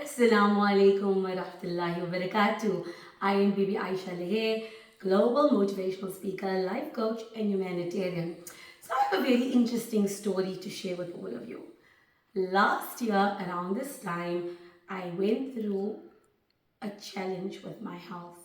Assalamu alaikum wa rahmatullahi wa barakatuh. I am Bibi Aysha, global motivational speaker, life coach, and humanitarian. So I have a very interesting story to share with all of you. Last year, around this time, I went through a challenge with my health.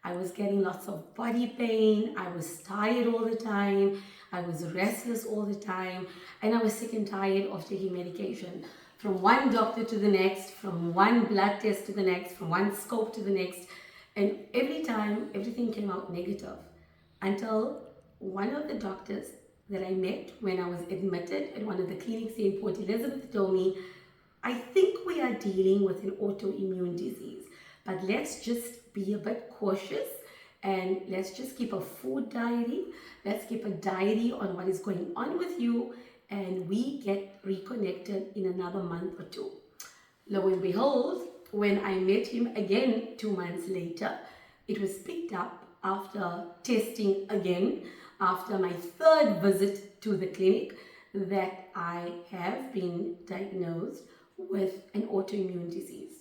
I was getting lots of body pain. I was tired all the time. I was restless all the time. And I was sick and tired of taking medication. From one doctor to the next, from one blood test to the next, from one scope to the next. And every time, everything came out negative. Until one of the doctors that I met when I was admitted at one of the clinics here in Port Elizabeth told me, I think we are dealing with an autoimmune disease. But let's just be a bit cautious and let's just keep a food diary. Let's keep a diary on what is going on with you, and we get reconnected in another month or two. Lo and behold, when I met him again 2 months later, it was picked up after testing again, after my third visit to the clinic, that I have been diagnosed with an autoimmune disease.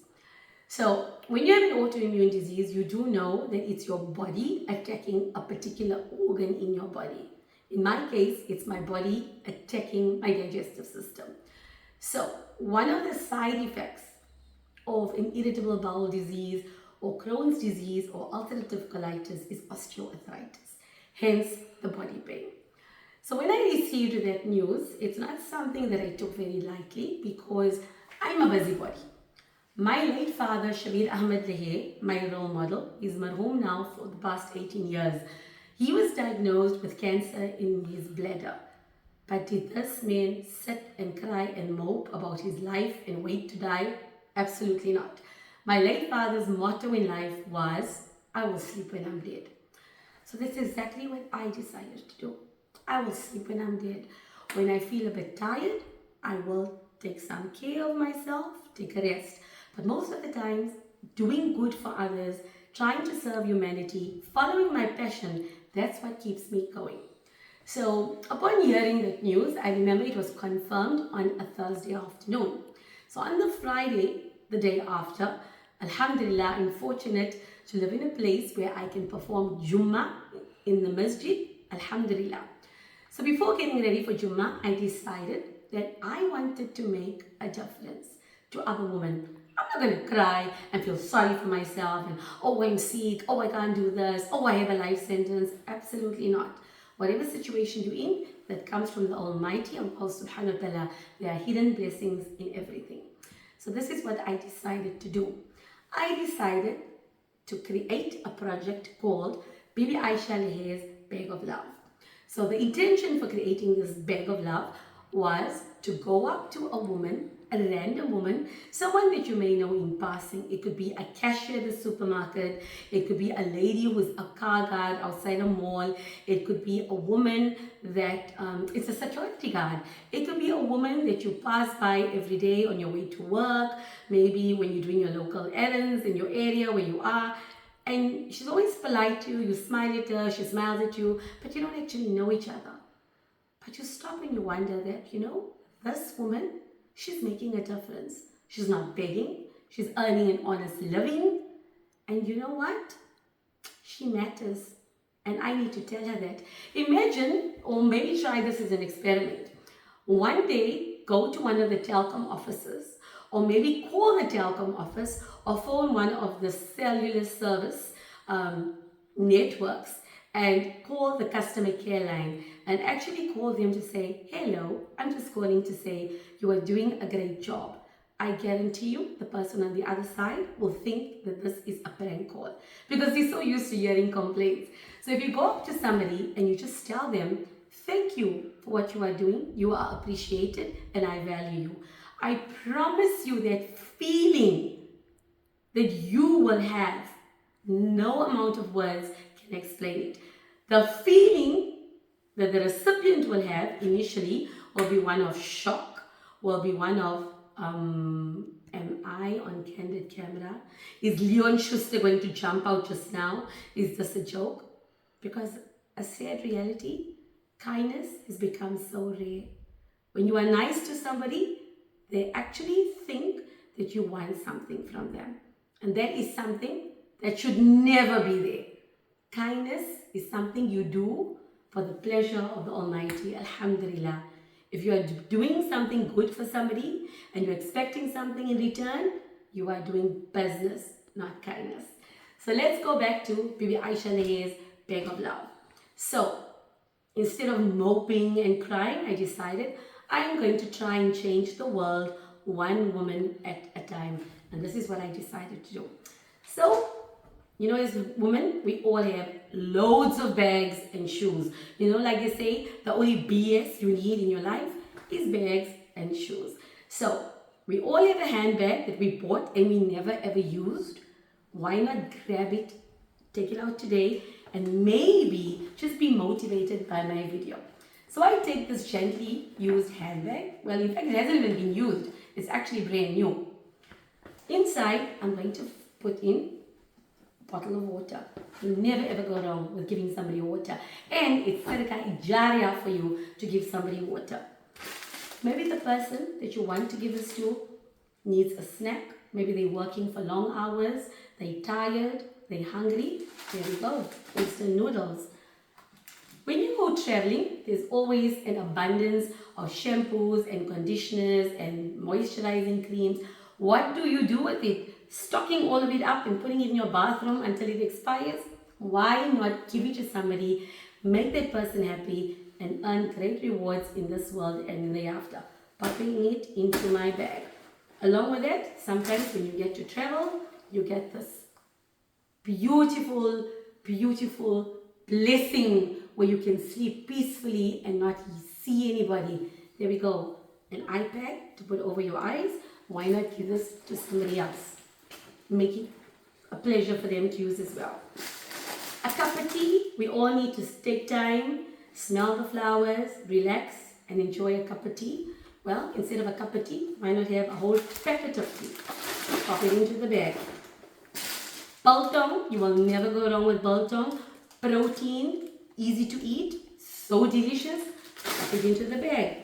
So when you have an autoimmune disease, you do know that it's your body attacking a particular organ in your body. In my case, it's my body attacking my digestive system. So one of the side effects of an irritable bowel disease or Crohn's disease or ulcerative colitis is osteoarthritis, hence the body pain. So when I received that news, it's not something that I took very lightly because I'm a busybody. My late father, Shabir Ahmed Lehe, my role model, is marhum now for the past 18 years. He was diagnosed with cancer in his bladder. But did this man sit and cry and mope about his life and wait to die? Absolutely not. My late father's motto in life was, I will sleep when I'm dead. So that's exactly what I decided to do. I will sleep when I'm dead. When I feel a bit tired, I will take some care of myself, take a rest. But most of the times, doing good for others, trying to serve humanity, following my passion, that's what keeps me going. So upon hearing that news, I remember it was confirmed on a Thursday afternoon. So on the Friday, the day after, Alhamdulillah, I'm fortunate to live in a place where I can perform Jummah in the masjid, Alhamdulillah. So before getting ready for Jummah, I decided that I wanted to make a difference to other women. I'm not going to cry and feel sorry for myself and, oh, I'm sick, oh, I can't do this, oh, I have a life sentence. Absolutely not. Whatever situation you're in, that comes from the Almighty, Allah subhanahu wa ta'ala, there are hidden blessings in everything. So this is what I decided to do. I decided to create a project called Bibi Aysha Lehe's Bag of Love. So the intention for creating this Bag of Love was to go up to a woman, a random woman, someone that you may know in passing. It could be a cashier at the supermarket. It could be a lady who's a car guard outside a mall. It could be a woman that is a security guard. It could be a woman that you pass by every day on your way to work, maybe when you're doing your local errands in your area where you are. And she's always polite to you. You smile at her, she smiles at you, but you don't actually know each other. But you stop and you wonder that, this woman, she's making a difference. She's not begging. She's earning an honest living. And you know what? She matters. And I need to tell her that. Imagine, or maybe try this as an experiment. One day, go to one of the telecom offices, or maybe call the telecom office, or phone one of the cellular service networks, and call the customer care line and actually call them to say, hello, I'm just calling to say you are doing a great job. I guarantee you the person on the other side will think that this is a prank call because they're so used to hearing complaints. So if you go up to somebody and you just tell them, thank you for what you are doing, you are appreciated and I value you. I promise you that feeling that you will have, no amount of words can explain it. The feeling that the recipient will have initially will be one of shock, will be one of, am I on candid camera? Is Leon Schuster going to jump out just now? Is this a joke? Because a sad reality, kindness has become so rare. When you are nice to somebody, they actually think that you want something from them. And that is something that should never be there. Kindness is something you do for the pleasure of the Almighty. Alhamdulillah. If you are doing something good for somebody and you're expecting something in return, you are doing business, not kindness. So let's go back to Bibi Aysha Lehe's bag of love. So instead of moping and crying, I decided I'm going to try and change the world one woman at a time. And this is what I decided to do. So, as women, we all have loads of bags and shoes. Like they say, the only BS you need in your life is bags and shoes. So, we all have a handbag that we bought and we never ever used. Why not grab it, take it out today, and maybe just be motivated by my video. So I take this gently used handbag. Well, in fact, it hasn't even been used. It's actually brand new. Inside, I'm going to put in a bottle of water. You'll never ever go wrong with giving somebody water. And it's sadaqah jariyah for you to give somebody water. Maybe the person that you want to give this to needs a snack. Maybe they're working for long hours. They're tired. They're hungry. There we go. Instant noodles. When you go traveling, there's always an abundance of shampoos and conditioners and moisturizing creams. What do you do with it? Stocking all of it up and putting it in your bathroom until it expires? Why not give it to somebody, make that person happy, and earn great rewards in this world and in the after? Popping it into my bag. Along with that, sometimes when you get to travel, you get this beautiful, beautiful blessing where you can sleep peacefully and not see anybody. There we go. An iPad to put over your eyes. Why not give this to somebody else? Make it a pleasure for them to use as well. A cup of tea. We all need to take time, smell the flowers, relax, and enjoy a cup of tea. Well, instead of a cup of tea, why not have a whole packet of tea? Pop it into the bag. Biltong. You will never go wrong with biltong. Protein. Easy to eat, so delicious. Put it into the bag.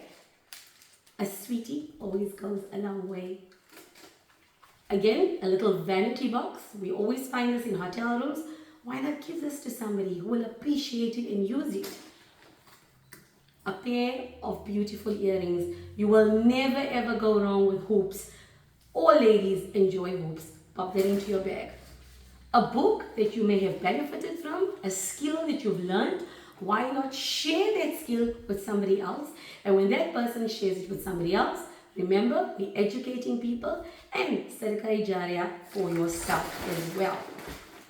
A sweetie always goes a long way. Again, a little vanity box. We always find this in hotel rooms. Why not give this to somebody who will appreciate it and use it? A pair of beautiful earrings. You will never ever go wrong with hoops. All ladies enjoy hoops. Pop that into your bag. A book that you may have benefited from, a skill that you've learned. Why not share that skill with somebody else? And when that person shares it with somebody else, remember, we're educating people and sadaqah jariyah for yourself as well.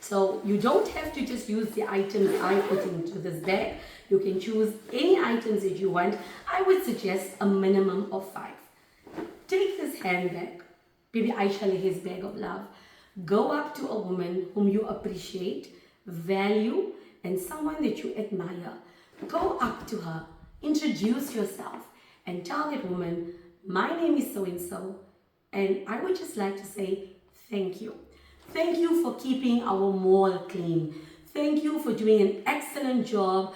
So you don't have to just use the items I put into this bag. You can choose any items that you want. I would suggest a minimum of 5. Take this handbag, Bibi Aysha Lehe's bag of love. Go up to a woman whom you appreciate, value, and someone that you admire. Go up to her, introduce yourself, and tell that woman, my name is so-and-so, and I would just like to say thank you. Thank you for keeping our mall clean. Thank you for doing an excellent job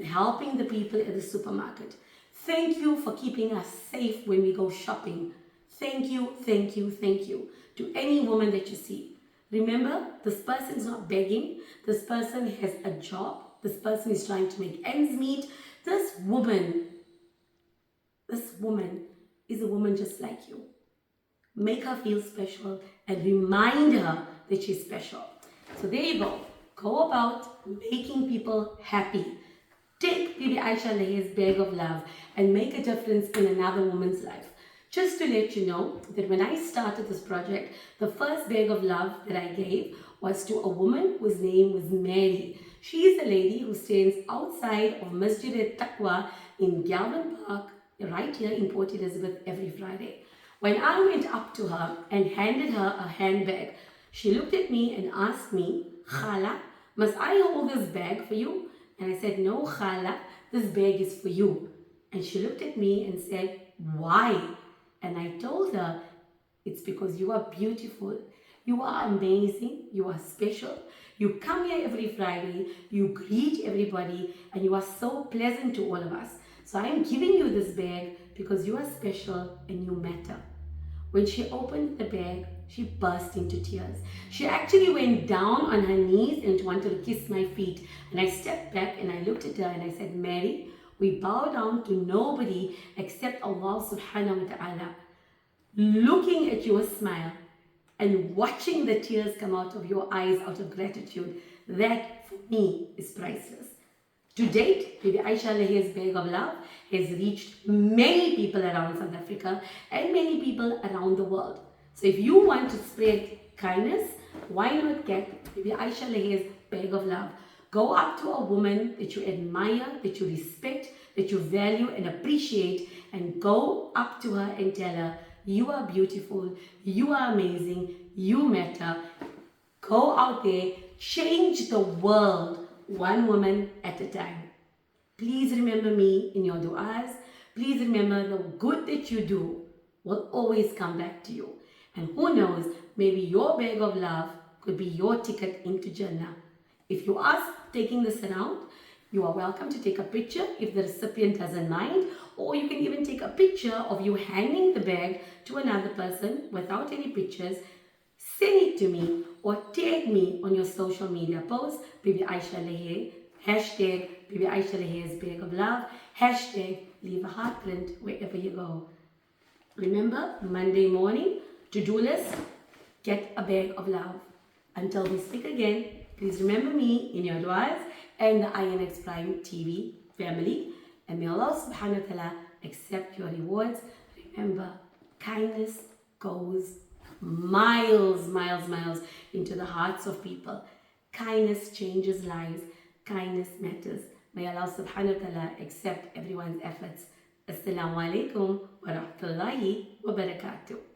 helping the people at the supermarket. Thank you for keeping us safe when we go shopping. Thank you, thank you, thank you to any woman that you see. Remember, this person is not begging. This person has a job. This person is trying to make ends meet. This woman is a woman just like you. Make her feel special and remind her that she's special. So there you go. Go about making people happy. Take Bibi Aysha Lehe's bag of love and make a difference in another woman's life. Just to let you know that when I started this project, the first bag of love that I gave was to a woman whose name was Mary. She is a lady who stands outside of Masjid al-Taqwa in Galvin Park, right here in Port Elizabeth, every Friday. When I went up to her and handed her a handbag, she looked at me and asked me, Khala, must I hold this bag for you? And I said, no, Khala, this bag is for you. And she looked at me and said, why? And I told her, it's because you are beautiful. You are amazing. You are special. You come here every Friday. You greet everybody. And you are so pleasant to all of us. So I am giving you this bag because you are special and you matter. When she opened the bag, she burst into tears. She actually went down on her knees and wanted to kiss my feet. And I stepped back and I looked at her and I said, Mary, we bow down to nobody except Allah subhanahu wa ta'ala. Looking at your smile and watching the tears come out of your eyes out of gratitude, that for me is priceless. To date, Bibi Aysha Lahi's Bag of Love has reached many people around South Africa and many people around the world. So if you want to spread kindness, why not get Bibi Aysha Lahi's Bag of Love? Go up to a woman that you admire, that you respect, that you value and appreciate, and go up to her and tell her, you are beautiful, you are amazing, you matter. Go out there, change the world one woman at a time. Please remember me in your du'as. Please remember the good that you do will always come back to you. And who knows, maybe your bag of love could be your ticket into Jannah. If you are taking this around, you are welcome to take a picture if the recipient doesn't mind, or you can even take a picture of you handing the bag to another person without any pictures. Send it to me or tag me on your social media post, Bibi Aysha Lahi, hashtag Bibi Aysha Lahi's Bag of Love, hashtag leave a heart print wherever you go. Remember, Monday morning, to-do list, get a bag of love. Until we speak again, please remember me in your du'as and the INX Prime TV family. And may Allah subhanahu wa ta'ala accept your rewards. Remember, kindness goes miles into the hearts of people. Kindness changes lives. Kindness matters. May Allah subhanahu wa ta'ala accept everyone's efforts. Assalamu alaikum wa rahmatullahi wa barakatuh.